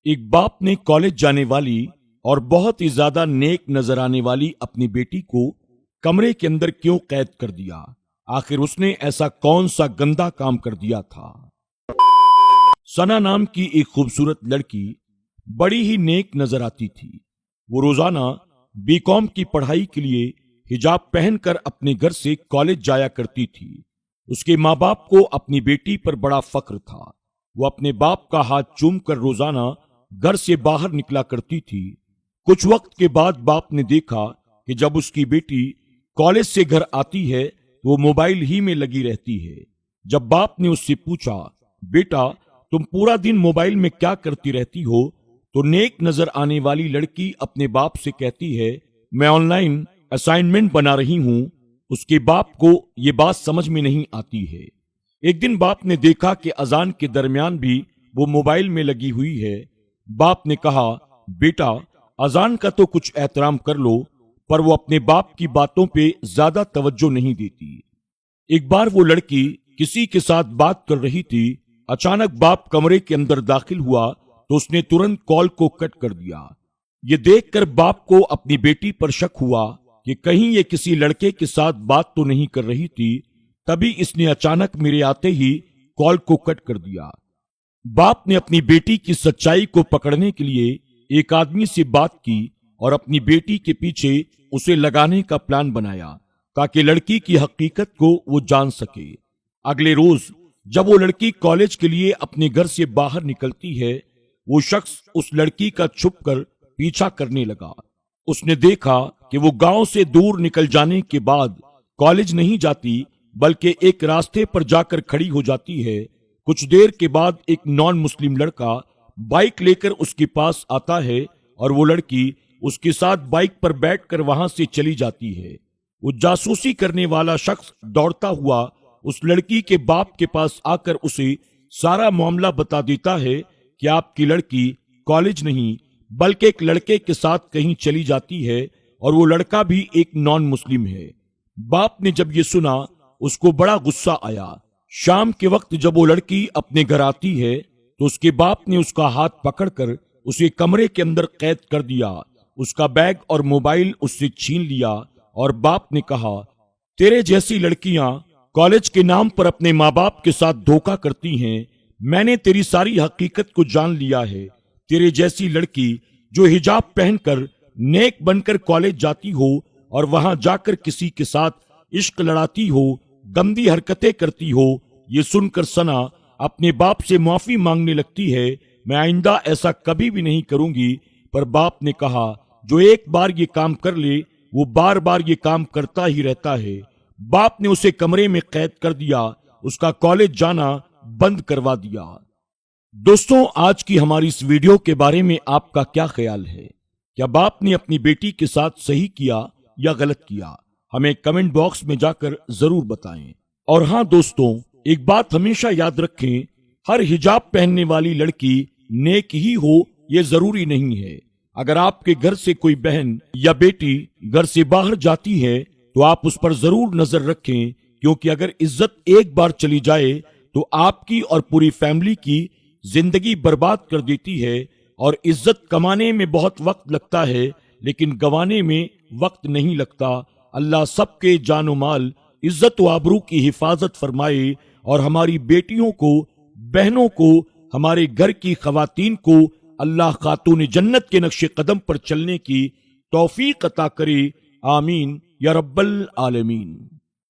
ایک باپ نے کالج جانے والی اور بہت ہی زیادہ نیک نظر آنے والی اپنی بیٹی کو کمرے کے اندر کیوں قید کر دیا؟ آخر اس نے ایسا کون سا گندا کام کر دیا تھا؟ ثنا نام کی ایک خوبصورت لڑکی بڑی ہی نیک نظر آتی تھی۔ وہ روزانہ بی.کام کی پڑھائی کے لیے حجاب پہن کر اپنے گھر سے کالج جایا کرتی تھی۔ اس کے ماں باپ کو اپنی بیٹی پر بڑا فخر تھا۔ وہ اپنے باپ کا ہاتھ چوم کر روزانہ گھر سے باہر نکلا کرتی تھی۔ کچھ وقت کے بعد باپ نے دیکھا کہ جب اس کی بیٹی کالج سے گھر آتی ہے تو وہ موبائل ہی میں لگی رہتی ہے۔ جب باپ نے اس سے پوچھا، بیٹا تم پورا دن موبائل میں کیا کرتی رہتی ہو؟ تو نیک نظر آنے والی لڑکی اپنے باپ سے کہتی ہے، میں آن لائن اسائنمنٹ بنا رہی ہوں۔ اس کے باپ کو یہ بات سمجھ میں نہیں آتی ہے۔ ایک دن باپ نے دیکھا کہ اذان کے درمیان بھی وہ موبائل میں لگی ہوئی ہے۔ باپ نے کہا، بیٹا اذان کا تو کچھ احترام کر لو، پر وہ اپنے باپ کی باتوں پہ زیادہ توجہ نہیں دیتی۔ ایک بار وہ لڑکی کسی کے ساتھ بات کر رہی تھی، اچانک باپ کمرے کے اندر داخل ہوا تو اس نے ترنت کال کو کٹ کر دیا۔ یہ دیکھ کر باپ کو اپنی بیٹی پر شک ہوا کہ کہیں یہ کسی لڑکے کے ساتھ بات تو نہیں کر رہی تھی، تبھی اس نے اچانک میرے آتے ہی کال کو کٹ کر دیا۔ باپ نے اپنی بیٹی کی سچائی کو پکڑنے کے لیے ایک آدمی سے بات کی اور اپنی بیٹی کے پیچھے اسے لگانے کا پلان بنایا تاکہ لڑکی کی حقیقت کو وہ جان سکے۔ اگلے روز جب وہ لڑکی کالج کے لیے اپنے گھر سے باہر نکلتی ہے، وہ شخص اس لڑکی کا چھپ کر پیچھا کرنے لگا۔ اس نے دیکھا کہ وہ گاؤں سے دور نکل جانے کے بعد کالج نہیں جاتی بلکہ ایک راستے پر جا کر کھڑی ہو جاتی ہے۔ کچھ دیر کے بعد ایک نان مسلم لڑکا بائک لے کر اس کے پاس آتا ہے اور وہ لڑکی اس کے ساتھ بائک پر بیٹھ کر وہاں سے چلی جاتی ہے۔ وہ جاسوسی کرنے والا شخص دوڑتا ہوا اس لڑکی کے باپ کے پاس آ کر اسے سارا معاملہ بتا دیتا ہے کہ آپ کی لڑکی کالج نہیں بلکہ ایک لڑکے کے ساتھ کہیں چلی جاتی ہے اور وہ لڑکا بھی ایک نان مسلم ہے۔ باپ نے جب یہ سنا اس کو بڑا غصہ آیا۔ شام کے وقت جب وہ لڑکی اپنے گھر آتی ہے تو اس کے باپ نے اس کا ہاتھ پکڑ کر اسے کمرے کے اندر قید کر دیا، اس کا بیگ اور موبائل اس سے چھین لیا اور باپ نے کہا، تیرے جیسی لڑکیاں کالج کے نام پر اپنے ماں باپ کے ساتھ دھوکہ کرتی ہیں۔ میں نے تیری ساری حقیقت کو جان لیا ہے۔ تیرے جیسی لڑکی جو حجاب پہن کر نیک بن کر کالج جاتی ہو اور وہاں جا کر کسی کے ساتھ عشق لڑاتی ہو، گندی حرکتیں کرتی ہو، یہ سن کر ثنا اپنے باپ سے معافی مانگنے لگتی ہے۔ میں آئندہ ایسا کبھی بھی نہیں کروں گی۔ پر باپ نے کہا، جو ایک بار یہ کام کر لے وہ بار بار یہ کام کرتا ہی رہتا ہے۔ باپ نے اسے کمرے میں قید کر دیا، اس کا کالج جانا بند کروا دیا۔ دوستوں، آج کی ہماری اس ویڈیو کے بارے میں آپ کا کیا خیال ہے؟ کیا باپ نے اپنی بیٹی کے ساتھ صحیح کیا یا غلط کیا؟ ہمیں کمنٹ باکس میں جا کر ضرور بتائیں۔ اور ہاں دوستوں، ایک بات ہمیشہ یاد رکھیں، ہر حجاب پہننے والی لڑکی نیک ہی ہو یہ ضروری نہیں ہے۔ اگر آپ کے گھر سے کوئی بہن یا بیٹی گھر سے باہر جاتی ہے تو آپ اس پر ضرور نظر رکھیں، کیونکہ اگر عزت ایک بار چلی جائے تو آپ کی اور پوری فیملی کی زندگی برباد کر دیتی ہے۔ اور عزت کمانے میں بہت وقت لگتا ہے لیکن گنوانے میں وقت نہیں لگتا۔ اللہ سب کے جان و مال، عزت و آبرو کی حفاظت فرمائے اور ہماری بیٹیوں کو، بہنوں کو، ہمارے گھر کی خواتین کو اللہ خاتون جنت کے نقش قدم پر چلنے کی توفیق عطا کرے۔ آمین یا رب العالمین۔